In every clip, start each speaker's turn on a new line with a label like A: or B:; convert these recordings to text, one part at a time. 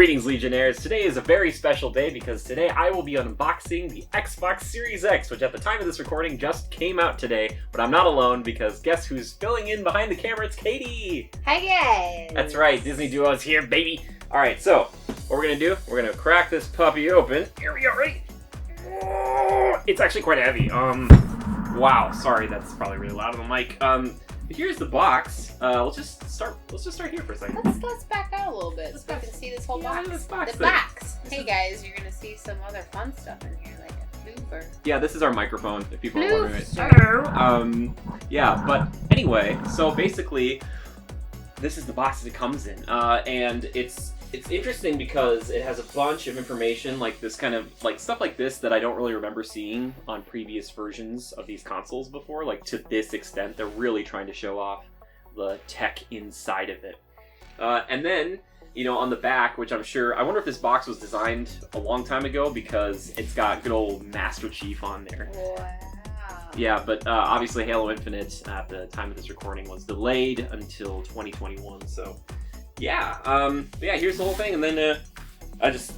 A: Greetings, Legionnaires. Today is a very special day because today I will be unboxing the Xbox Series X, which at the time of this recording just came out today, but I'm not alone because guess who's filling in behind the camera? It's Katie!
B: Hi guys!
A: That's right, Disney Duo's here, baby! Alright, so, what we're gonna do, we're gonna crack this puppy open. Here we go, ready? It's actually quite heavy. Wow, sorry, that's probably really loud on the mic. Here's the box. Let's just start here for a second.
B: Let's back out a little bit so we can see this whole box.
A: This box
B: The
A: thing.
B: box! Hey guys, you're gonna see some other fun stuff in here, like a blooper.
A: Yeah, this is our microphone, if people are wondering it.
B: Hello!
A: Yeah, but anyway, so basically, this is the box that it comes in. And it's interesting because it has a bunch of information, like this kind of, like stuff like this that I don't really remember seeing on previous versions of these consoles before, like to this extent. They're really trying to show off the tech inside of it. And then, you know, on the back, which I wonder if this box was designed a long time ago because it's got good old Master Chief on there.
B: Wow.
A: Yeah, but obviously Halo Infinite at the time of this recording was delayed until 2021, so yeah. Yeah, here's the whole thing, and then I just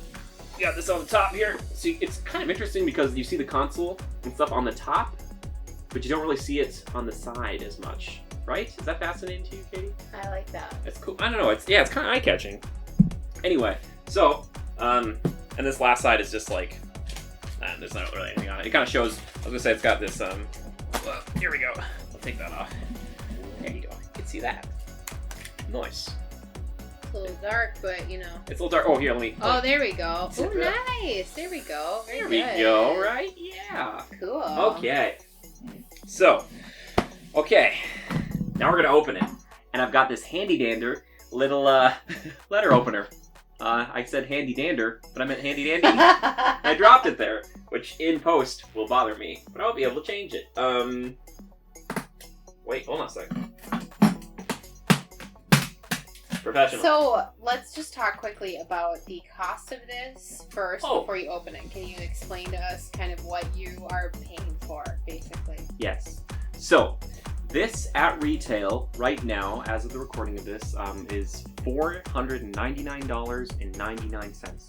A: got this on the top here. See, it's kind of interesting because you see the console and stuff on the top, but you don't really see it on the side as much, right? Is that fascinating to you, Katie?
B: I like that.
A: It's cool. I don't know. It's kind of eye-catching. Anyway, so and this last side is just like, there's not really anything on it. It kind of shows. I was gonna say it's got this. Well, here we go. I'll take that off. There you go. You can see that. Nice.
B: It's a little dark, but you know.
A: It's a little dark. Oh, here, let me.
B: Oh, there we go.
A: Zip
B: Oh,
A: it up.
B: nice. There we go. Very
A: There
B: good.
A: we go. Right? Yeah.
B: Cool.
A: Okay. So, okay. Now we're gonna open it, and I've got this handy dander little letter opener. I said handy dander, but I meant handy dandy. I dropped it there, which in post will bother me, but I'll be able to change it. Wait, hold on a second. Professional.
B: So, let's just talk quickly about the cost of this first
A: Oh.
B: before you open it. Can you explain to us kind of what you are paying for, basically?
A: Yes. So, this at retail right now, as of the recording of this, is $499.99.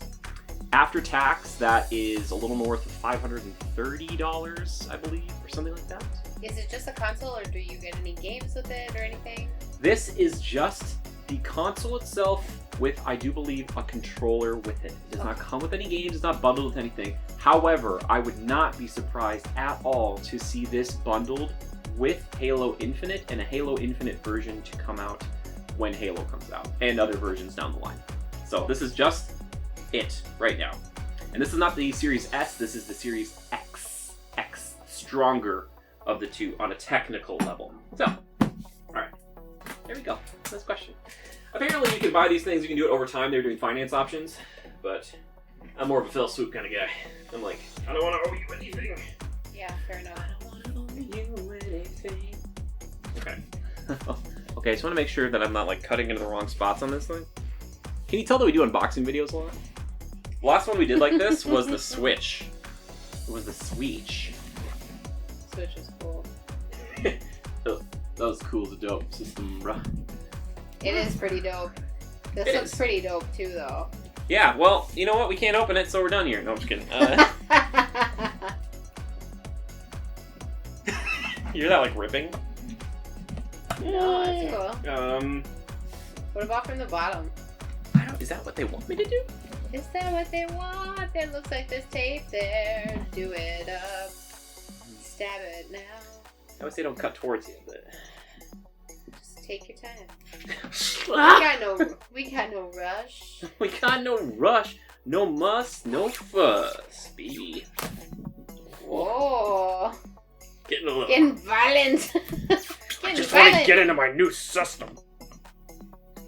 A: After tax, that is a little north of $530, I believe, or something like that.
B: Is it just a console, or do you get any games with it or anything?
A: This is just the console itself with, I do believe, a controller with it. It does not come with any games, it's not bundled with anything. However, I would not be surprised at all to see this bundled with Halo Infinite and a Halo Infinite version to come out when Halo comes out, and other versions down the line. So this is just it right now. And this is not the Series S, this is the Series X. X, stronger of the two on a technical level. So, alright. There we go. Next question. Apparently you can buy these things, you can do it over time. They're doing finance options, but I'm more of a Phil Swoop kind of guy. I'm like, I don't want to owe you anything.
B: Yeah, fair enough.
A: I don't want to owe you anything. Okay. Okay, I just want to make sure that I'm not like cutting into the wrong spots on this thing. Can you tell that we do unboxing videos a lot? The last one we did like this was the Switch. It was the Switch.
B: Switch is cool.
A: That was cool as a dope system, bruh.
B: It is pretty dope. This
A: It
B: looks
A: is.
B: pretty dope too, though.
A: Yeah, well, you know what? We can't open it, so we're done here. No, I'm just kidding. You hear that, like, ripping?
B: No, that's cool. What about from the bottom?
A: Is that what they want me to do?
B: Is that what they want? It looks like there's tape there. Do it up. Stab it now.
A: I would say don't cut towards you, but...
B: Just take your time.
A: Ah!
B: We got no rush.
A: We got no rush, no muss, no fuss, baby.
B: Whoa.
A: Getting a little...
B: Getting violent.
A: I just want to get into my new system.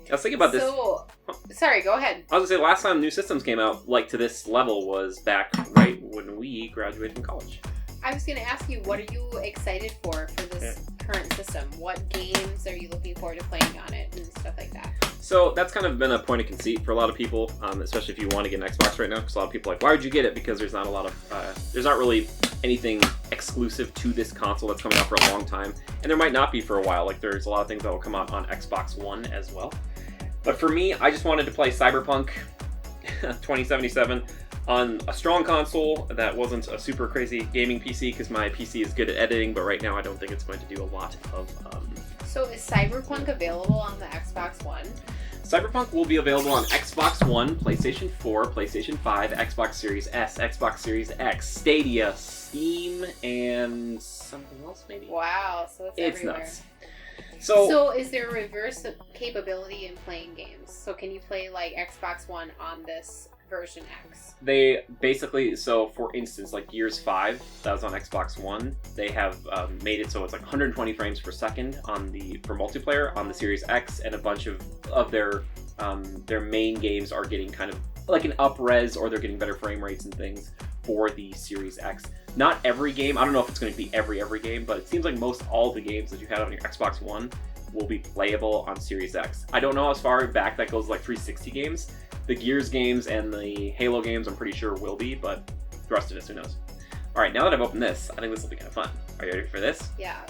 A: I was thinking about this.
B: So, sorry, go ahead.
A: I was going to say, last time new systems came out, like, to this level was back right when we graduated from college.
B: I was going to ask you, what are you excited for this current system? What games are you looking forward to playing on it and stuff like that?
A: So that's kind of been a point of conceit for a lot of people, especially if you want to get an Xbox right now, because a lot of people are like, why would you get it? Because there's not a lot of, there's not really anything exclusive to this console that's coming out for a long time, and there might not be for a while. Like, there's a lot of things that will come out on Xbox One as well. But for me, I just wanted to play Cyberpunk 2077 on a strong console that wasn't a super crazy gaming PC because my PC is good at editing, but right now I don't think it's going to do a lot of.
B: So is Cyberpunk available on the Xbox One?
A: Cyberpunk will be available on Xbox One, PlayStation 4, PlayStation 5, Xbox Series S, Xbox Series X, Stadia, Steam, and something else maybe?
B: Wow, so it's everywhere.
A: Nuts.
B: So is there a reverse capability in playing games? So can you play like Xbox One on this version X?
A: They basically, so for instance, like Gears 5, that was on Xbox One, they have made it so it's like 120 frames per second for multiplayer on the Series X, and a bunch of their main games are getting kind of like an up-res, or they're getting better frame rates and things for the Series X. Not every game, I don't know if it's going to be every game, but it seems like most all the games that you have on your Xbox One will be playable on Series X. I don't know how far back that goes, like 360 games. The Gears games and the Halo games, I'm pretty sure will be, but the rest of us, who knows? All right, now that I've opened this, I think this will be kind of fun. Are you ready for this?
B: Yeah,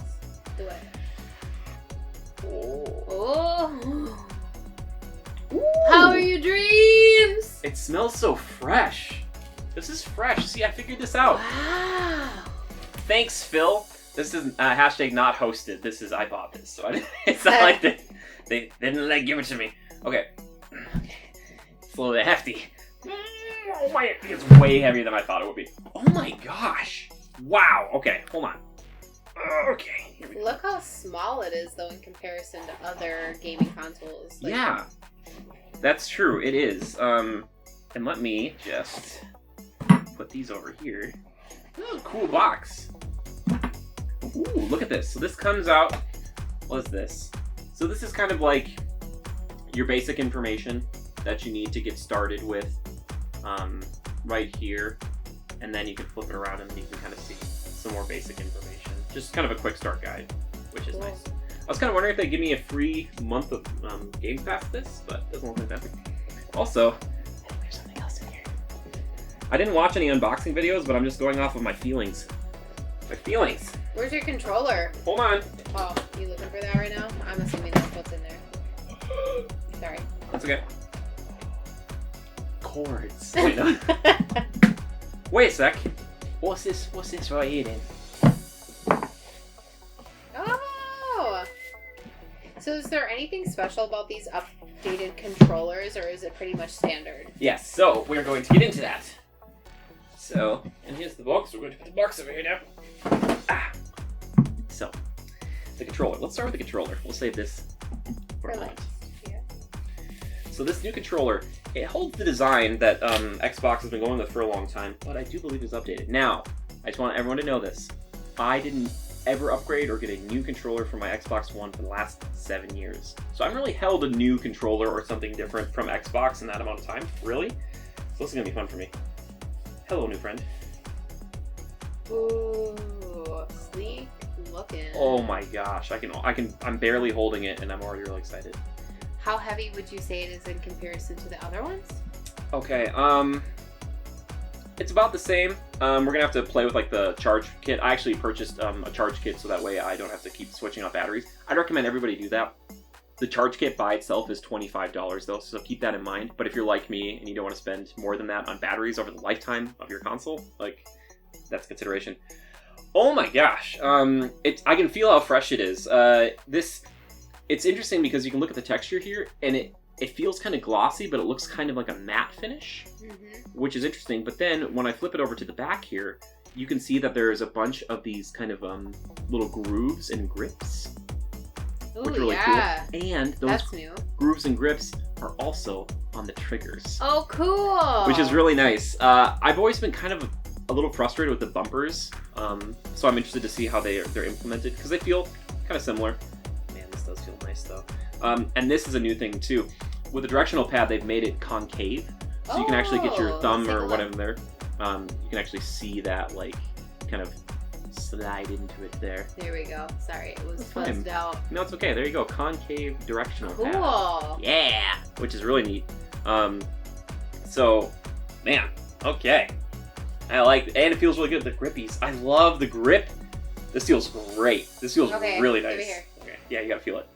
B: do it.
A: Oh.
B: Ooh. How are your dreams?
A: It smells so fresh. This is fresh. See, I figured this out.
B: Wow.
A: Thanks, Phil. This is hashtag not hosted. This is, I bought this, so it's not like they didn't like give it to me. Okay. It's a little bit hefty. It's way heavier than I thought it would be. Oh my gosh. Wow. Okay, hold on. Okay. Here we go.
B: Look how small it is, though, in comparison to other gaming consoles. Like,
A: yeah. That's true. It is. And let me just put these over here. Oh, cool box. Ooh, look at this. So this comes out. What is this? So this is kind of like your basic information that you need to get started with right here. And then you can flip it around and you can kind of see some more basic information. Just kind of a quick start guide, which is
B: cool.
A: nice. I was kind of wondering if they'd give me a free month of Game Pass this, but it doesn't look like that. Also, there's something else in here. I didn't watch any unboxing videos, but I'm just going off of my feelings. My feelings.
B: Where's your controller?
A: Hold on.
B: Oh, you looking for that right now? I'm assuming that's what's in there. Sorry.
A: That's okay. Cords. Wait, no. Wait a sec. What's this right here then?
B: Oh! So is there anything special about these updated controllers, or is it pretty much standard?
A: Yes, so we're going to get into that. So, and here's the box. We're going to put the box over here now. So, the controller. Let's start with the controller. We'll save this for a moment.
B: Yeah.
A: So this new controller, it holds the design that Xbox has been going with for a long time, but I do believe it's updated. Now, I just want everyone to know this. I didn't ever upgrade or get a new controller for my Xbox One for the last 7 years. So I haven't really held a new controller or something different from Xbox in that amount of time, really. So this is gonna be fun for me. Hello, new friend.
B: Ooh, sleek looking.
A: Oh my gosh, I'm barely holding it and I'm already really excited.
B: How heavy would you say it is in comparison to the other ones?
A: Okay, it's about the same. We're gonna have to play with like the charge kit. I actually purchased a charge kit so that way I don't have to keep switching out batteries. I'd recommend everybody do that. The charge kit by itself is $25 though, so keep that in mind. But if you're like me and you don't want to spend more than that on batteries over the lifetime of your console, like that's consideration. Oh my gosh, I can feel how fresh it is. It's interesting because you can look at the texture here and it feels kind of glossy, but it looks kind of like a matte finish, which is interesting. But then when I flip it over to the back here, you can see that there's a bunch of these kind of little grooves and grips, which are really cool. And those grooves and grips are also on the triggers.
B: Oh, cool!
A: Which is really nice. I've always been kind of a little frustrated with the bumpers, so I'm interested to see how they're implemented because they feel kind of similar. Man, this does feel nice though. And this is a new thing too. With the directional pad, they've made it concave, so you can actually get your thumb or whatever there. You can actually see that, like, kind of slide into it there.
B: There we go. Sorry, it was fuzzed out.
A: No, it's okay. There you go. Concave directional pad.
B: Cool.
A: Yeah, which is really neat. So, man, okay. I like, and it feels really good. The grippies. I love the grip. This feels great. This feels really nice.
B: Over here.
A: Okay, yeah, you gotta feel it.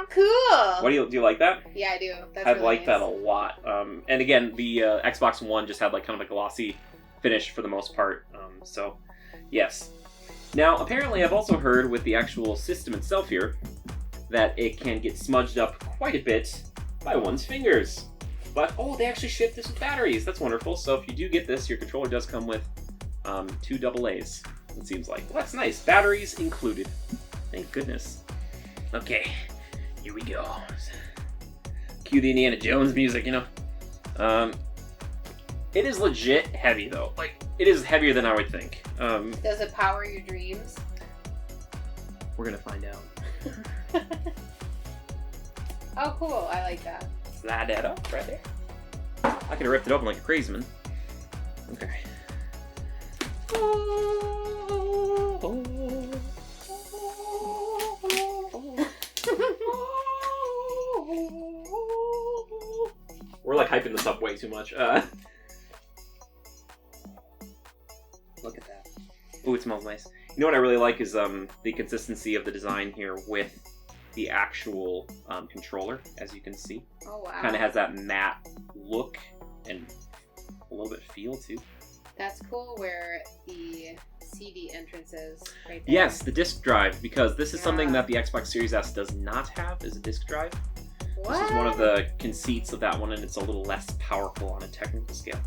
B: How cool!
A: What do you like that?
B: Yeah, I do. That's
A: I
B: really
A: like
B: nice.
A: that a lot. And again, the Xbox One just had like kind of a glossy finish for the most part. So, yes. Now, apparently, I've also heard with the actual system itself here that it can get smudged up quite a bit by one's fingers. But, oh, they actually ship this with batteries. That's wonderful. So if you do get this, your controller does come with 2 AA's, it seems like. Well, that's nice. Batteries included. Thank goodness. Okay, here we go. Cue the Indiana Jones music, you know. It is legit heavy, though. Like, it is heavier than I would think.
B: Does it power your dreams?
A: We're gonna find out.
B: Oh, cool. I like that.
A: Slide that up right there. I could have ripped it open like a crazy man. Okay. We're like hyping this up way too much. Look at that. Ooh, it smells nice. You know what I really like is the consistency of the design here with the actual controller, as you can see.
B: Oh, wow.
A: Kind of has that matte look and a little bit feel too.
B: That's cool where the CD entrance is right there.
A: Yes, the disc drive, because this is something
B: Yeah.
A: that the Xbox Series S does not have, is a disc drive.
B: What?
A: This is one of the conceits of that one, and it's a little less powerful on a technical scale.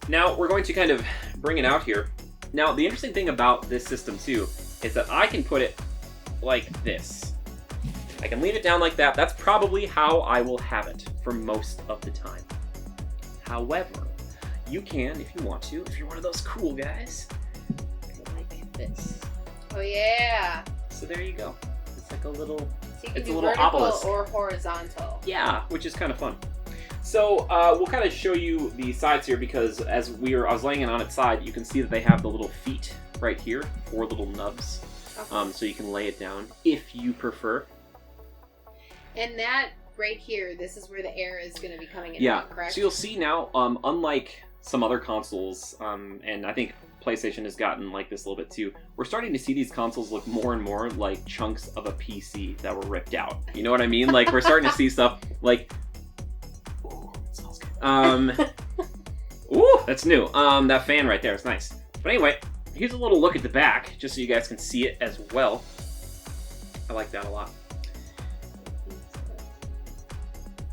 A: Now, we're going to kind of bring it out here. Now, the interesting thing about this system, too, is that I can put it like this. I can lean it down like that. That's probably how I will have it for most of the time. However, you can, if you want to, if you're one of those cool guys, like this.
B: Oh, yeah.
A: So there you go. It's like a little...
B: So you can
A: It's a
B: do
A: little
B: vertical
A: obelisk.
B: or horizontal.
A: Yeah, which is kind of fun. So we'll kind of show you the sides here because I was laying it on its side, you can see that they have the little feet right here, 4 little nubs.
B: Okay.
A: So you can lay it down if you prefer.
B: And that right here, this is where the air is going to be coming in,
A: Yeah.
B: correct?
A: So you'll see now, unlike some other consoles, and I think PlayStation has gotten like this a little bit too, we're starting to see these consoles look more and more like chunks of a PC that were ripped out. You know what I mean? Like we're starting to see stuff like... Ooh, it smells good. Ooh, that's new. That fan right there is nice. But anyway, here's a little look at the back, just so you guys can see it as well. I like that a lot.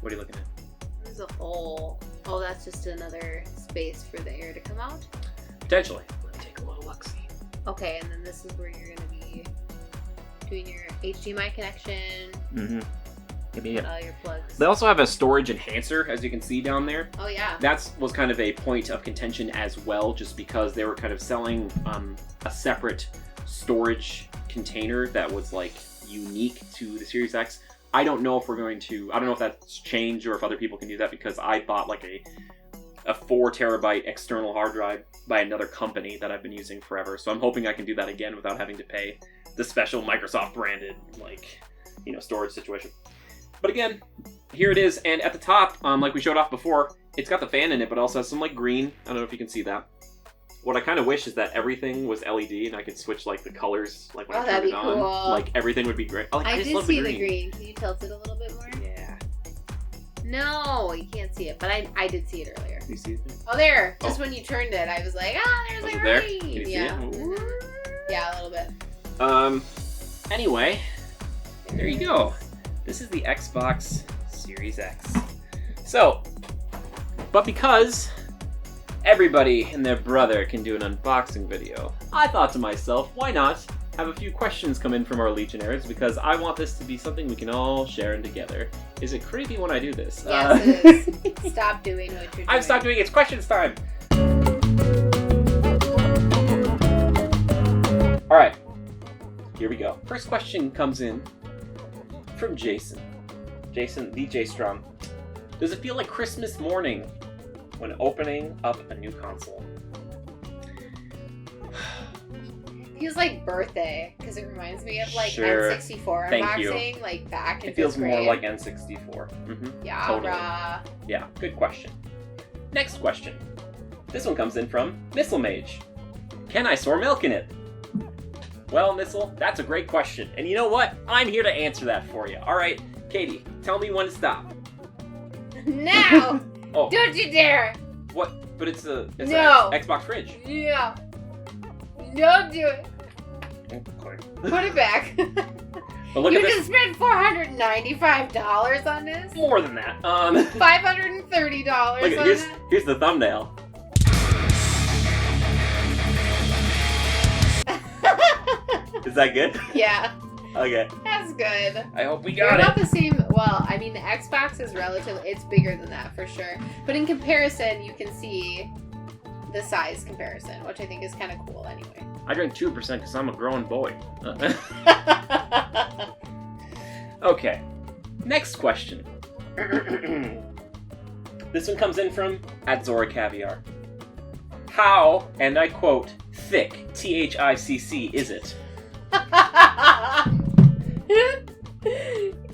A: What are you looking at?
B: There's a hole. Oh, that's just another space for the air to come out?
A: Potentially. Let me take a little look-see.
B: Okay, and then this is where you're going to be doing your HDMI connection,
A: Mm-hmm.
B: and all your plugs.
A: They also have a storage enhancer, as you can see down there.
B: Oh, yeah.
A: That was kind of a point of contention as well, just because they were kind of selling a separate storage container that was like unique to the Series X. I don't know if that's changed or if other people can do that, because I bought like a 4 terabyte external hard drive by another company that I've been using forever. So I'm hoping I can do that again without having to pay the special Microsoft branded storage situation. But again, here it is, and at the top, like we showed off before, it's got the fan in it, but also has some like green. I don't know if you can see that. What I kind of wish is that everything was LED and I could switch like the colors, like when I turn
B: that'd
A: it
B: be
A: on.
B: cool.
A: Like everything would be great. Oh,
B: I
A: just
B: did
A: love
B: see the green. Can you tilt it a little bit more?
A: Yeah.
B: No, you can't see it, but I did see it earlier.
A: You see it?
B: Oh, there. Just when you turned it, I was like, there's
A: Was
B: the
A: it there?
B: green.
A: Can you see
B: Yeah.
A: it?
B: Mhm. Yeah, a little bit.
A: Anyway, there you go. This is the Xbox Series X. So, but because everybody and their brother can do an unboxing video, I thought to myself, why not have a few questions come in from our Legionnaires, because I want this to be something we can all share in together. Is it creepy when I do this?
B: Yes, it is. Stop doing what you're doing.
A: I've stopped doing it. It's questions time. All right, here we go. First question comes in from Jason. Jason, DJ Strong. Does it feel like Christmas morning when opening up a new console?
B: Feels like birthday, because it reminds me of like
A: Sure.
B: N64
A: Thank you.
B: unboxing, like back in
A: It feels
B: fifth
A: more
B: grade.
A: like N64. Mm-hmm.
B: Yeah,
A: totally.
B: rah.
A: Yeah, good question. Next question. This one comes in from Missile Mage. Can I store milk in it? Well, Missile, that's a great question. And you know what? I'm here to answer that for you. All right, Katie, tell me when to stop.
B: Now!
A: Oh,
B: Don't you dare!
A: what? But it's a
B: No.
A: Xbox fridge.
B: Yeah. Don't do it.
A: Okay.
B: Put it back.
A: But look
B: you
A: at this.
B: just spent $495 on this?
A: More than that.
B: $530
A: Look at,
B: on
A: here's
B: that?
A: here's the thumbnail. Is that good?
B: Yeah,
A: Okay.
B: that's good.
A: I hope we
B: They're
A: got
B: about
A: it.
B: the same. Well, I mean, the Xbox is relatively. It's bigger than that for sure. But in comparison, you can see the size comparison, which I think is kind of cool anyway.
A: I drink 2% because I'm a grown boy. Okay. Next question. This one comes in from @ZoraCaviar. How, and I quote, thick, THICC, is it?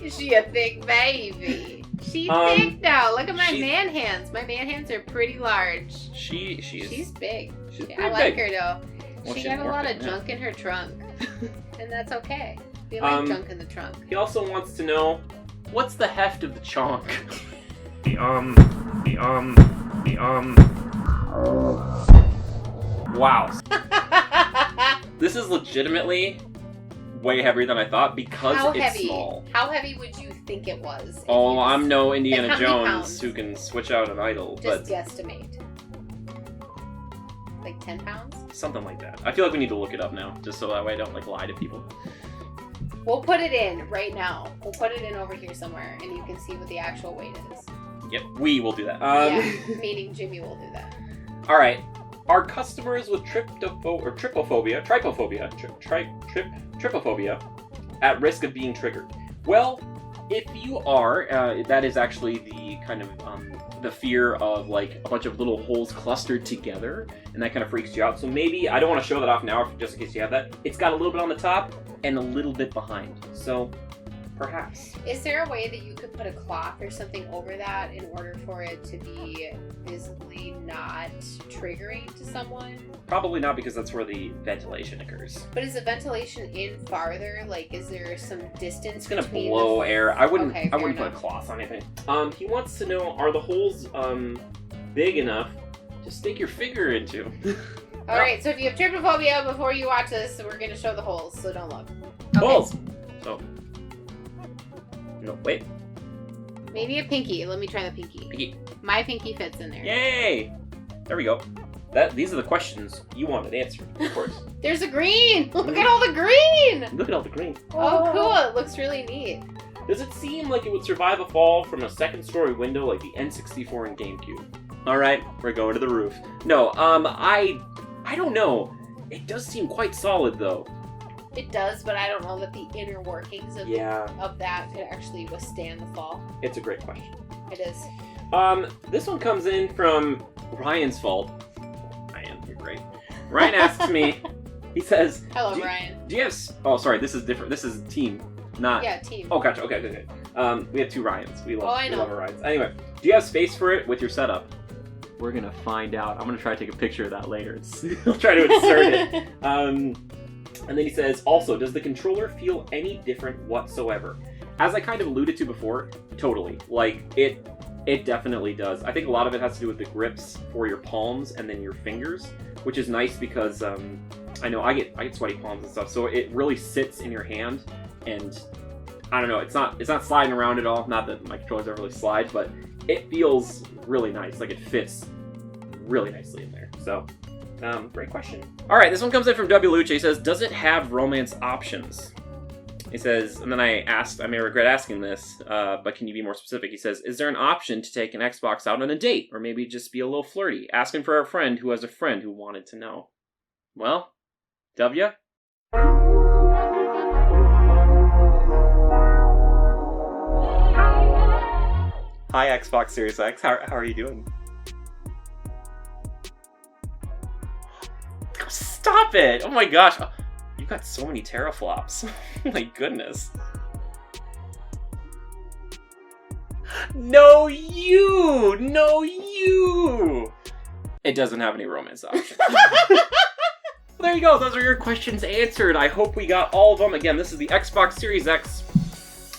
B: Is she a thick baby? She's
A: Um,
B: thick now. Look at my
A: she's-
B: man hands. My man hands are pretty large.
A: She's
B: She's big.
A: she's
B: I
A: pretty
B: like
A: big.
B: her though.
A: Well,
B: She
A: she's
B: got a
A: more
B: lot of
A: big, yeah.
B: junk in her trunk. And that's okay. We like junk in the trunk.
A: He also wants to know, what's the heft of the chonk? Wow. This is legitimately way heavier than I thought because
B: How
A: it's
B: heavy?
A: small.
B: How heavy would you think it was? if
A: Oh,
B: you
A: I'm no Indiana
B: Like, how many
A: Jones
B: pounds?
A: who can switch out an idol,
B: just
A: but
B: guesstimate. Like 10 pounds?
A: something like that. I feel like we need to look it up now, just so that way I don't like lie to people.
B: We'll put it in right now. We'll put it in over here somewhere, and you can see what the actual weight is.
A: Yep, we will do that.
B: Yeah, meaning Jimmy will do that.
A: All right. Are customers with trypophobia at risk of being triggered? Well, if you are, that is actually the kind of the fear of like a bunch of little holes clustered together, and that kind of freaks you out. So maybe I don't want to show that off now, just in case you have that. It's got a little bit on the top and a little bit behind. So perhaps.
B: Is there a way that you could put a cloth or something over that in order for it to be visibly not triggering to someone?
A: Probably not, because that's where the ventilation occurs.
B: But is the ventilation in farther? Like, is there some distance
A: It's gonna
B: between
A: blow air. I wouldn't.
B: Okay,
A: I wouldn't
B: fair
A: put a cloth on anything. He wants to know: are the holes big enough to stick your finger into?
B: All right, so if you have trypophobia, before you watch this, we're gonna show the holes, so don't look.
A: Holes. So. No, wait.
B: Maybe a pinky. Let me try the pinky.
A: Pinky.
B: My pinky fits in there.
A: Yay! There we go. These are the questions you wanted answered, of course.
B: There's a green. Look at all the green.
A: Look at all the green.
B: Oh, cool. It looks really neat.
A: Does it seem like it would survive a fall from a second-story window like the N64 and GameCube? All right, we're going to the roof. No, I don't know. It does seem quite solid, though.
B: It does, but I don't know that the inner workings of
A: Yeah,
B: of that could actually withstand the fall.
A: it's a great question.
B: It is.
A: This one comes in from Ryan's fault. Ryan, you're great. Ryan asks me, he says,
B: Hello,
A: Do-
B: Brian.
A: do you have... Oh, sorry, this is different. This is team, not...
B: Yeah, team.
A: Oh, gotcha. Okay, okay. We have two Ryans. We love,
B: Oh, I
A: we
B: know.
A: love our Ryans. Anyway, do you have space for it with your setup? We're gonna find out. I'm gonna try to take a picture of that later. I'll try to insert it. And then he says, also, does the controller feel any different whatsoever? As I kind of alluded to before, totally. Like, it definitely does. I think a lot of it has to do with the grips for your palms and then your fingers, which is nice because I know I get sweaty palms and stuff, so it really sits in your hand, and I don't know, it's not sliding around at all. Not that my controllers ever really slide, but it feels really nice. Like, it fits really nicely in there. So, great question. All right, this one comes in from W. Luce. He says, does it have romance options? He says, and then I may regret asking this, but can you be more specific? He says, is there an option to take an Xbox out on a date, or maybe just be a little flirty? Asking for a friend who has a friend who wanted to know. Well, W? Hi, Xbox Series X. How are you doing? Stop it! Oh my gosh. Oh, you've got so many teraflops. Oh my goodness. No, you! No, you! It doesn't have any romance options. There you go. Those are your questions answered. I hope we got all of them. Again, this is the Xbox Series X.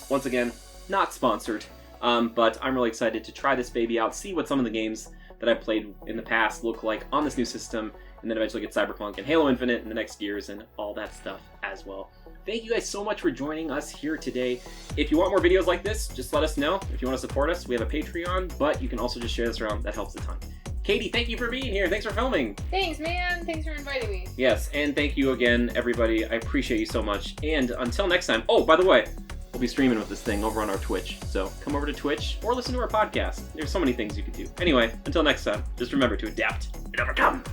A: Once again, not sponsored. But I'm really excited to try this baby out, see what some of the games that I've played in the past look like on this new system, and then eventually get Cyberpunk and Halo Infinite in the next years and all that stuff as well. Thank you guys so much for joining us here today. If you want more videos like this, just let us know. If you want to support us, we have a Patreon, but you can also just share this around. That helps a ton. Katie, thank you for being here. Thanks for filming.
B: Thanks, man. Thanks for inviting me.
A: Yes, and thank you again, everybody. I appreciate you so much. And until next time, oh, by the way, we'll be streaming with this thing over on our Twitch. So come over to Twitch or listen to our podcast. There's so many things you could do. Anyway, until next time, just remember to adapt and overcome.